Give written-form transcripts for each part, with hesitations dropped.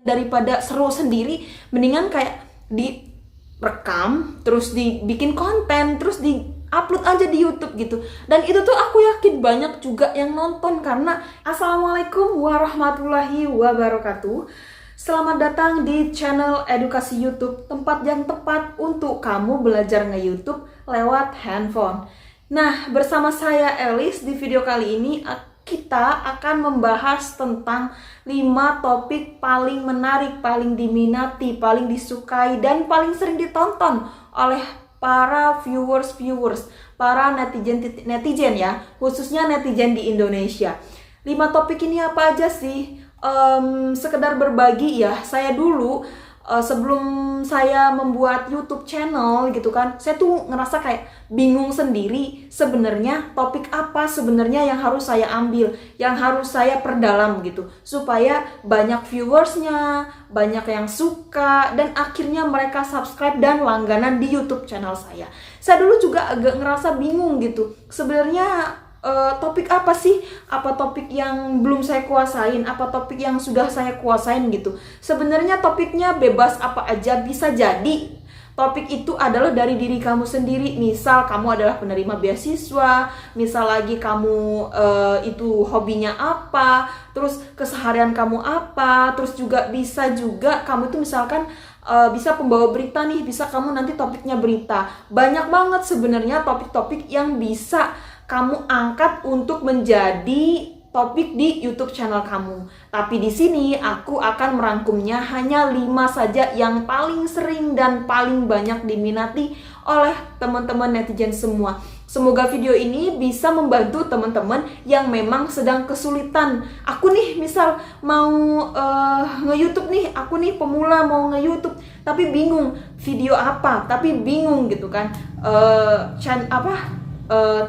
daripada seru sendiri, mendingan kayak direkam terus dibikin konten terus di upload aja di YouTube gitu. Dan itu tuh aku yakin banyak juga yang nonton karena Assalamualaikum warahmatullahi wabarakatuh. Selamat datang di channel edukasi YouTube, tempat yang tepat untuk kamu belajar nge-YouTube lewat handphone. Nah, bersama saya Elis, di video kali ini kita akan membahas tentang 5 topik paling menarik, paling diminati, paling disukai, dan paling sering ditonton oleh para viewers, para netizen ya, khususnya netizen di Indonesia. 5 topik ini apa aja sih? Sekedar berbagi ya, saya dulu sebelum saya membuat YouTube channel gitu kan, saya tuh ngerasa kayak bingung sendiri sebenarnya topik apa sebenarnya yang harus saya ambil, yang harus saya perdalam gitu, supaya banyak viewersnya, banyak yang suka, dan akhirnya mereka subscribe dan langganan di YouTube channel saya. Saya dulu juga agak ngerasa bingung gitu, sebenarnya topik apa sih? Apa topik yang belum saya kuasain? Apa topik yang sudah saya kuasain gitu? Sebenarnya topiknya bebas apa aja, bisa jadi topik itu adalah dari diri kamu sendiri. Misal kamu adalah penerima beasiswa, misal lagi kamu itu hobinya apa, terus keseharian kamu apa, terus juga bisa juga kamu itu misalkan bisa pembawa berita nih, bisa kamu nanti topiknya berita. Banyak banget sebenarnya topik-topik yang bisa kamu angkat untuk menjadi topik di YouTube channel kamu. Tapi di sini aku akan merangkumnya hanya 5 saja yang paling sering dan paling banyak diminati oleh teman-teman netizen semua. Semoga video ini bisa membantu teman-teman yang memang sedang kesulitan. Aku nih misal mau nge-YouTube nih, aku nih pemula mau nge-YouTube tapi bingung video apa, tapi bingung gitu kan.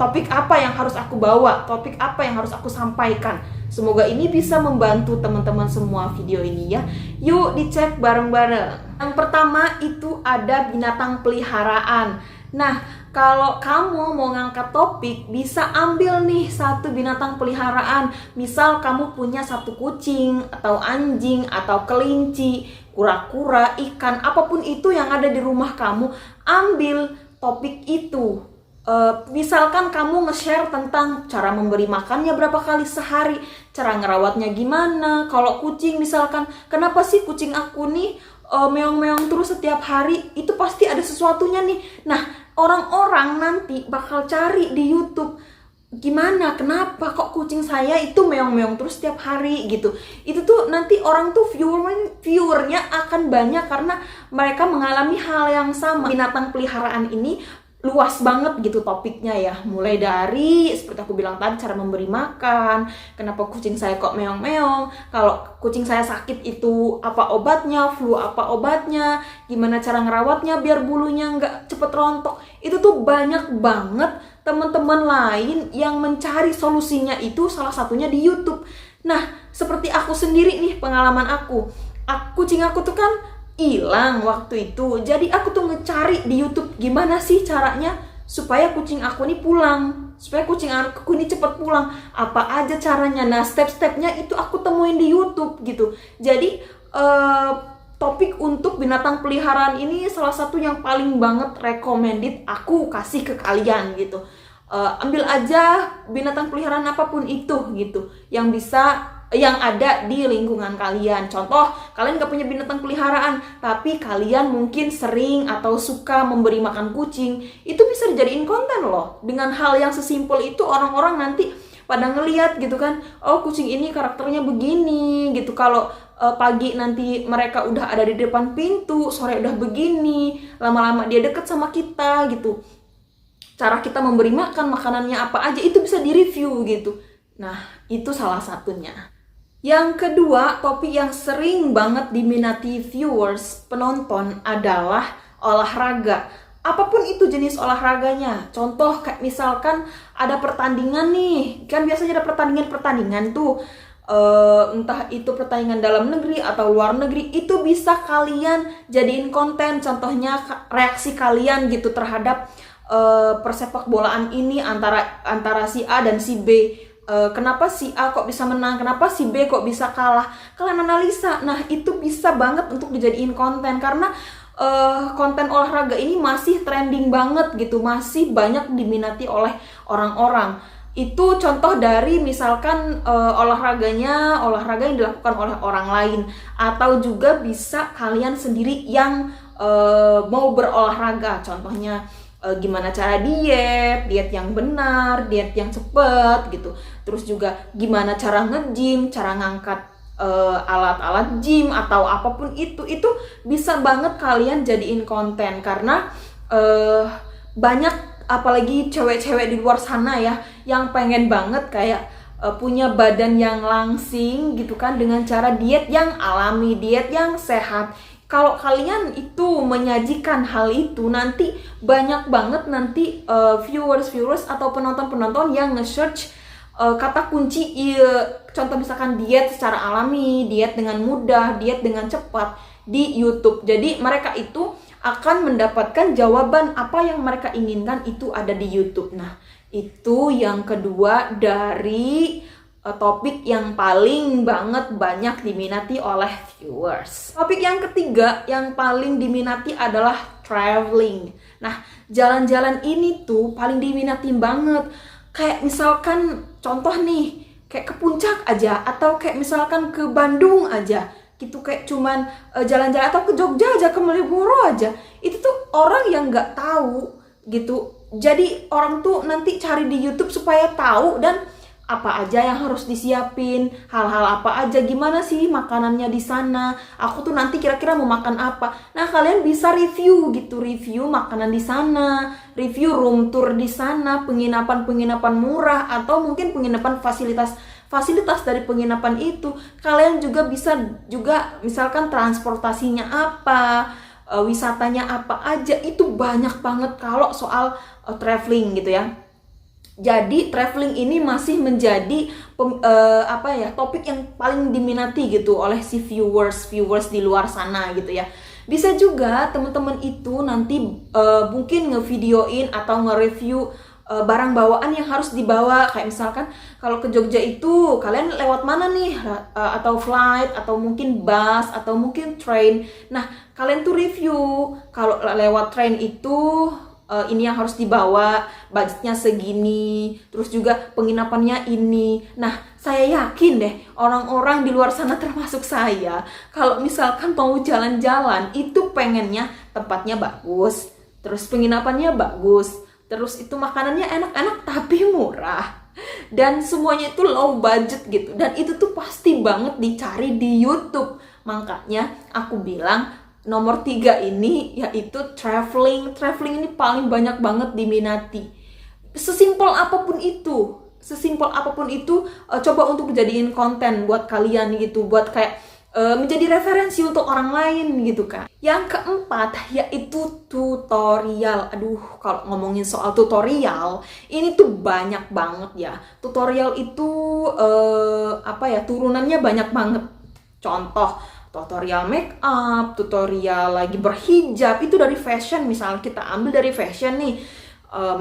Topik apa yang harus aku bawa, topik apa yang harus aku sampaikan. Semoga ini bisa membantu teman-teman semua video ini ya. Yuk dicek bareng-bareng. Yang pertama itu ada binatang peliharaan. Nah, kalau kamu mau ngangkat topik, bisa ambil nih satu binatang peliharaan. Misal kamu punya satu kucing, atau anjing, atau kelinci, kura-kura, ikan, apapun itu yang ada di rumah kamu, ambil topik itu. Misalkan kamu nge-share tentang cara memberi makannya berapa kali sehari, cara ngerawatnya gimana. Kalau kucing misalkan, kenapa sih kucing aku nih meong-meong terus setiap hari, itu pasti ada sesuatunya nih. Nah, orang-orang nanti bakal cari di YouTube, gimana, kenapa kok kucing saya itu meong-meong terus setiap hari gitu. Itu tuh nanti orang tuh viewernya akan banyak karena mereka mengalami hal yang sama. Binatang peliharaan ini luas banget gitu topiknya ya, mulai dari seperti aku bilang tadi, cara memberi makan, kenapa kucing saya kok meong-meong, kalau kucing saya sakit itu apa obatnya, flu apa obatnya, gimana cara ngerawatnya biar bulunya nggak cepet rontok. Itu tuh banyak banget teman-teman lain yang mencari solusinya, itu salah satunya di YouTube. Nah, seperti aku sendiri nih, pengalaman kucing aku tuh kan hilang waktu itu. Jadi aku tuh ngecari di YouTube gimana sih caranya supaya kucing aku ini pulang, supaya kucing aku ini cepet pulang. Apa aja caranya? Nah, step-stepnya itu aku temuin di YouTube gitu. Jadi topik untuk binatang peliharaan ini salah satu yang paling banget recommended aku kasih ke kalian gitu. Ambil aja binatang peliharaan apapun itu gitu, yang ada di lingkungan kalian. Contoh, kalian gak punya binatang peliharaan, tapi kalian mungkin sering atau suka memberi makan kucing. Itu bisa dijadiin konten loh. Dengan hal yang sesimpel itu, orang-orang nanti pada ngeliat gitu kan, oh kucing ini karakternya begini gitu. Kalau pagi nanti mereka udah ada di depan pintu, sore udah begini, lama-lama dia deket sama kita gitu. Cara kita memberi makan, makanannya apa aja, itu bisa direview gitu. Nah, itu salah satunya. Yang kedua, topik yang sering banget diminati viewers, penonton, adalah olahraga. Apapun itu jenis olahraganya. Contoh kayak misalkan ada pertandingan nih, kan biasanya ada pertandingan tuh, entah itu pertandingan dalam negeri atau luar negeri, itu bisa kalian jadiin konten. Contohnya reaksi kalian gitu terhadap persepak bolaan ini antara si A dan si B. kenapa si A kok bisa menang, kenapa si B kok bisa kalah, kalian analisa. Nah itu bisa banget untuk dijadiin konten, karena konten olahraga ini masih trending banget gitu, masih banyak diminati oleh orang-orang. Itu contoh dari misalkan olahraga yang dilakukan oleh orang lain, atau juga bisa kalian sendiri yang mau berolahraga. Contohnya gimana cara diet yang benar, diet yang cepet gitu. Terus juga gimana cara nge-gym, cara ngangkat alat-alat gym atau apapun itu bisa banget kalian jadiin konten. Karena banyak, apalagi cewek-cewek di luar sana ya, yang pengen banget kayak punya badan yang langsing gitu kan, dengan cara diet yang alami, diet yang sehat. Kalau kalian itu menyajikan hal itu, nanti banyak banget nanti viewers atau penonton yang nge-search kata kunci contoh misalkan diet secara alami, diet dengan mudah, diet dengan cepat di YouTube. Jadi mereka itu akan mendapatkan jawaban apa yang mereka inginkan itu ada di YouTube. Nah, itu yang kedua dari topik yang paling banget banyak diminati oleh viewers. Topik yang ketiga yang paling diminati adalah traveling. Nah, jalan-jalan ini tuh paling diminati banget. Kayak misalkan contoh nih, kayak ke puncak aja, atau kayak misalkan ke Bandung aja gitu, kayak cuman jalan-jalan, atau ke Jogja aja, ke Malioboro aja. Itu tuh orang yang nggak tahu gitu. Jadi orang tuh nanti cari di YouTube supaya tahu, dan apa aja yang harus disiapin, hal-hal apa aja, gimana sih makanannya di sana, aku tuh nanti kira-kira mau makan apa. Nah, kalian bisa review gitu, review makanan di sana, review room tour di sana, penginapan murah, atau mungkin penginapan fasilitas dari penginapan itu. Kalian juga bisa misalkan transportasinya apa, wisatanya apa aja, itu banyak banget kalau soal traveling gitu ya. Jadi traveling ini masih menjadi topik yang paling diminati gitu oleh si viewers di luar sana gitu ya. Bisa juga teman-teman itu nanti mungkin ngevideoin atau nge-review barang bawaan yang harus dibawa. Kayak misalkan kalau ke Jogja itu kalian lewat mana nih, atau flight, atau mungkin bus, atau mungkin train. Nah, kalian tuh review kalau lewat train itu ini yang harus dibawa, budgetnya segini, terus juga penginapannya ini. Nah, saya yakin deh orang-orang di luar sana termasuk saya, kalau misalkan mau jalan-jalan itu pengennya tempatnya bagus, terus penginapannya bagus, terus itu makanannya enak-enak tapi murah, dan semuanya itu low budget gitu. Dan itu tuh pasti banget dicari di YouTube. Makanya aku bilang nomor 3 ini yaitu traveling. Traveling ini paling banyak banget diminati. Sesimpel apapun itu, coba untuk dijadiin konten buat kalian gitu, buat kayak menjadi referensi untuk orang lain gitu kan. Yang keempat yaitu tutorial. Aduh, kalau ngomongin soal tutorial, ini tuh banyak banget ya. Tutorial itu turunannya banyak banget. Contoh, tutorial make up, tutorial lagi berhijab, itu dari fashion. Misalnya kita ambil dari fashion nih,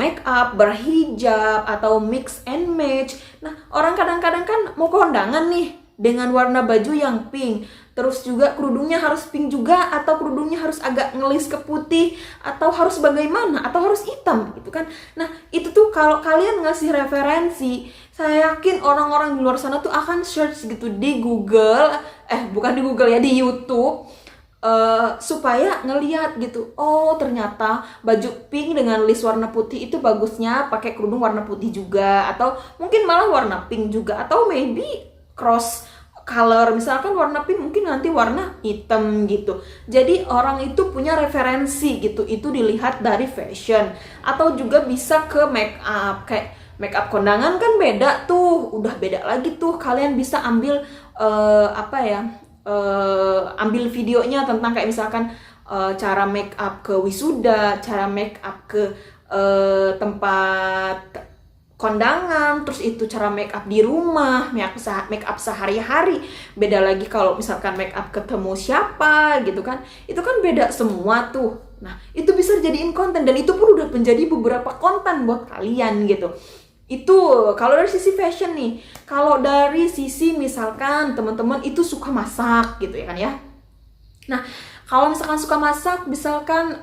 make up, berhijab, atau mix and match. Nah, orang kadang-kadang kan mau kondangan nih dengan warna baju yang pink, terus juga kerudungnya harus pink juga, atau kerudungnya harus agak ngelis ke putih, atau harus bagaimana, atau harus hitam gitu kan. Nah, itu tuh kalau kalian ngasih referensi, saya yakin orang-orang di luar sana tuh akan search gitu di Google, bukan di Google ya, di YouTube, supaya ngelihat gitu, oh ternyata baju pink dengan list warna putih itu bagusnya pakai kerudung warna putih juga, atau mungkin malah warna pink juga, atau maybe cross color, misalkan warna pink mungkin nanti warna hitam gitu. Jadi orang itu punya referensi gitu, itu dilihat dari fashion. Atau juga bisa ke make up, kayak make up kondangan kan beda tuh, udah beda lagi tuh. Kalian bisa ambil ambil videonya tentang kayak misalkan cara make up ke wisuda, cara make up ke tempat kondangan, terus itu cara make up di rumah, make up sehari-hari. Beda lagi kalau misalkan make up ketemu siapa gitu kan, itu kan beda semua tuh. Nah, itu bisa dijadiin konten, dan itu pun udah menjadi beberapa konten buat kalian gitu. Itu kalau dari sisi fashion nih. Kalau dari sisi misalkan teman-teman itu suka masak gitu ya kan ya. Nah, kalau misalkan suka masak, misalkan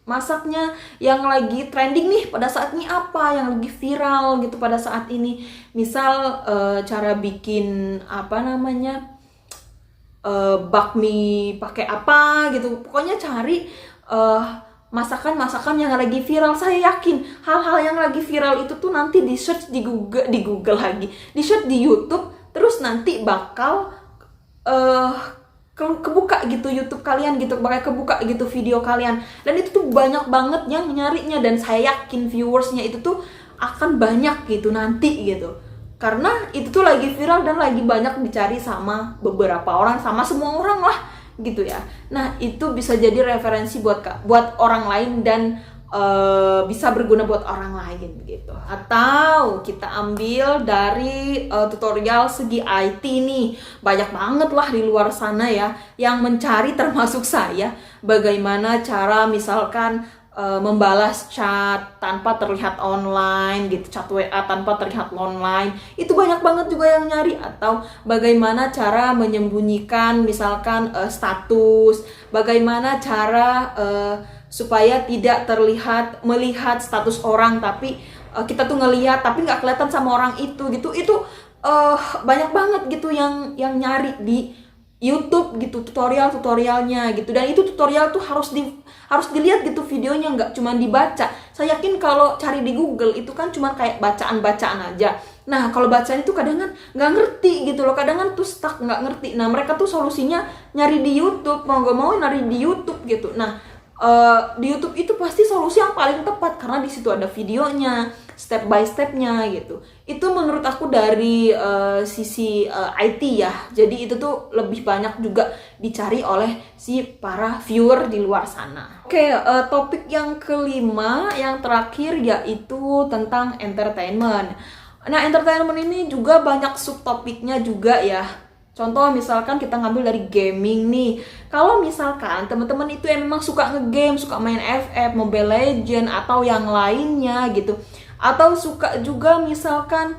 masaknya yang lagi trending nih pada saat ini apa, yang lagi viral gitu pada saat ini. Misal cara bikin apa namanya, bakmi pakai apa gitu. Pokoknya cari masakan-masakan yang lagi viral. Saya yakin hal-hal yang lagi viral itu tuh nanti di search di Google lagi, di search di YouTube, terus nanti bakal kebuka gitu YouTube kalian gitu, bakal kebuka gitu video kalian, dan itu tuh banyak banget yang nyarinya, dan saya yakin viewersnya itu tuh akan banyak gitu nanti gitu, karena itu tuh lagi viral dan lagi banyak dicari sama beberapa orang, sama semua orang lah gitu ya. Nah, itu bisa jadi referensi buat orang lain dan bisa berguna buat orang lain gitu. Atau kita ambil dari tutorial segi IT nih, banyak banget lah di luar sana ya yang mencari, termasuk saya, bagaimana cara misalkan membalas chat tanpa terlihat online gitu, chat WA tanpa terlihat online, itu banyak banget juga yang nyari. Atau bagaimana cara menyembunyikan misalkan status, bagaimana cara supaya tidak melihat status orang, tapi kita tuh ngelihat tapi nggak kelihatan sama orang itu gitu. Itu banyak banget gitu yang nyari di YouTube gitu, tutorialnya gitu. Dan itu tutorial tuh harus dilihat gitu videonya, nggak cuma dibaca. Saya yakin kalau cari di Google itu kan cuma kayak bacaan-bacaan aja. Nah, kalau bacaan itu kadang kan nggak ngerti gitu loh, kadang kan tuh stuck, nggak ngerti. Nah, mereka tuh solusinya nyari di YouTube, mau gak mau nyari di YouTube gitu. Nah, di YouTube itu pasti solusi yang paling tepat karena di situ ada videonya, step by stepnya gitu. Itu menurut aku dari sisi IT ya. Jadi itu tuh lebih banyak juga dicari oleh si para viewer di luar sana. Oke, topik yang kelima, yang terakhir, yaitu tentang entertainment. Nah, entertainment ini juga banyak subtopiknya juga ya. Contoh misalkan kita ngambil dari gaming nih. Kalau misalkan teman-teman itu yang memang suka ngegame, suka main FF, Mobile Legend atau yang lainnya gitu. Atau suka juga misalkan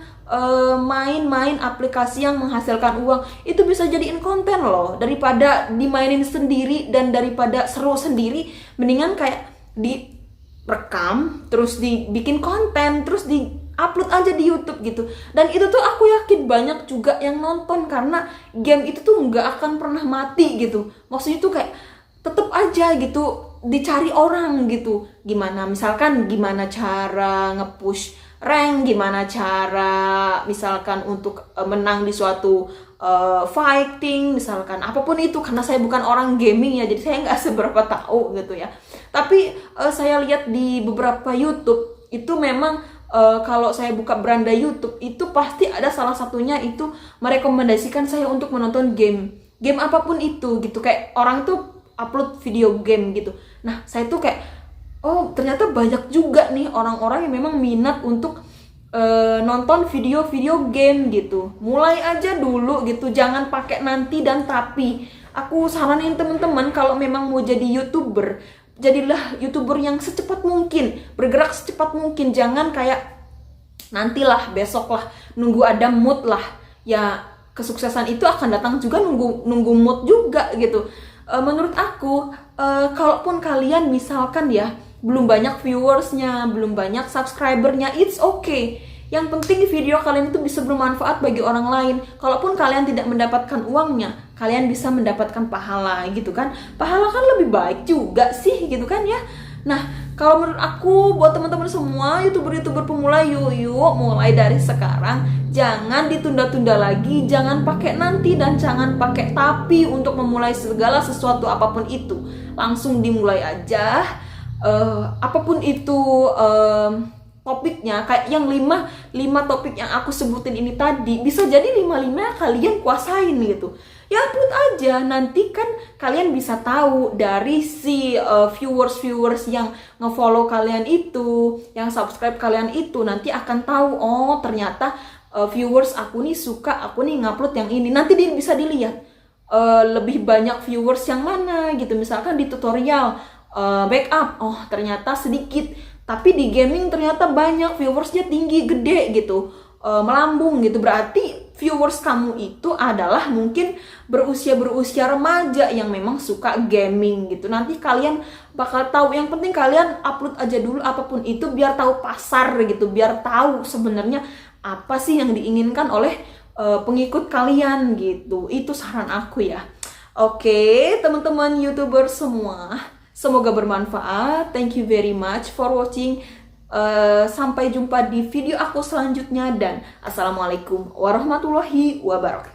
main-main aplikasi yang menghasilkan uang, itu bisa jadiin konten loh. Daripada dimainin sendiri dan daripada seru sendiri, mendingan kayak direkam, terus dibikin konten, terus upload aja di YouTube gitu. Dan itu tuh aku yakin banyak juga yang nonton, karena game itu tuh nggak akan pernah mati gitu. Maksudnya tuh kayak tetep aja gitu dicari orang gitu. Gimana cara nge-push rank, gimana cara misalkan untuk menang di suatu fighting, misalkan apapun itu. Karena saya bukan orang gaming ya, jadi saya nggak seberapa tahu gitu ya. Tapi saya lihat di beberapa YouTube itu memang kalau saya buka beranda YouTube itu pasti ada salah satunya itu merekomendasikan saya untuk menonton game apapun itu gitu. Kayak orang tuh upload video game gitu. Nah, saya tuh kayak, oh ternyata banyak juga nih orang-orang yang memang minat untuk nonton video-video game gitu. Mulai aja dulu gitu, jangan pakai nanti dan tapi. Aku saranin teman-teman kalau memang mau jadi YouTuber, jadilah YouTuber yang secepat mungkin, bergerak secepat mungkin. Jangan kayak nantilah, besok lah, nunggu ada mood lah. Ya, kesuksesan itu akan datang juga nunggu mood juga gitu. Menurut aku, kalaupun kalian misalkan ya belum banyak viewersnya, belum banyak subscribernya, it's okay. Yang penting video kalian itu bisa bermanfaat bagi orang lain. Kalaupun kalian tidak mendapatkan uangnya, kalian bisa mendapatkan pahala gitu kan. Pahala kan lebih baik juga sih gitu kan ya. Nah, kalau menurut aku, buat teman-teman semua YouTuber pemula, yuk mulai dari sekarang. Jangan ditunda-tunda lagi, jangan pakai nanti dan jangan pakai tapi untuk memulai segala sesuatu apapun itu. Langsung dimulai aja. Apapun itu topiknya, kayak yang 5 topik yang aku sebutin ini tadi, bisa jadi 5-5 kalian kuasain gitu. Ya upload aja, nanti kan kalian bisa tahu dari si viewers yang ngefollow kalian itu, yang subscribe kalian itu, nanti akan tahu, oh ternyata viewers aku nih suka, aku nih ngupload yang ini. Nanti bisa dilihat lebih banyak viewers yang mana gitu. Misalkan di tutorial backup, oh ternyata sedikit tapi di gaming ternyata banyak viewersnya tinggi, gede gitu, melambung gitu. Berarti viewers kamu itu adalah mungkin berusia remaja yang memang suka gaming gitu. Nanti kalian bakal tahu, yang penting kalian upload aja dulu apapun itu biar tahu pasar gitu, biar tahu sebenarnya apa sih yang diinginkan oleh pengikut kalian gitu. Itu saran aku ya. Oke, teman-teman YouTuber semua, semoga bermanfaat. Thank you very much for watching. Sampai jumpa di video aku selanjutnya dan assalamualaikum warahmatullahi wabarakatuh.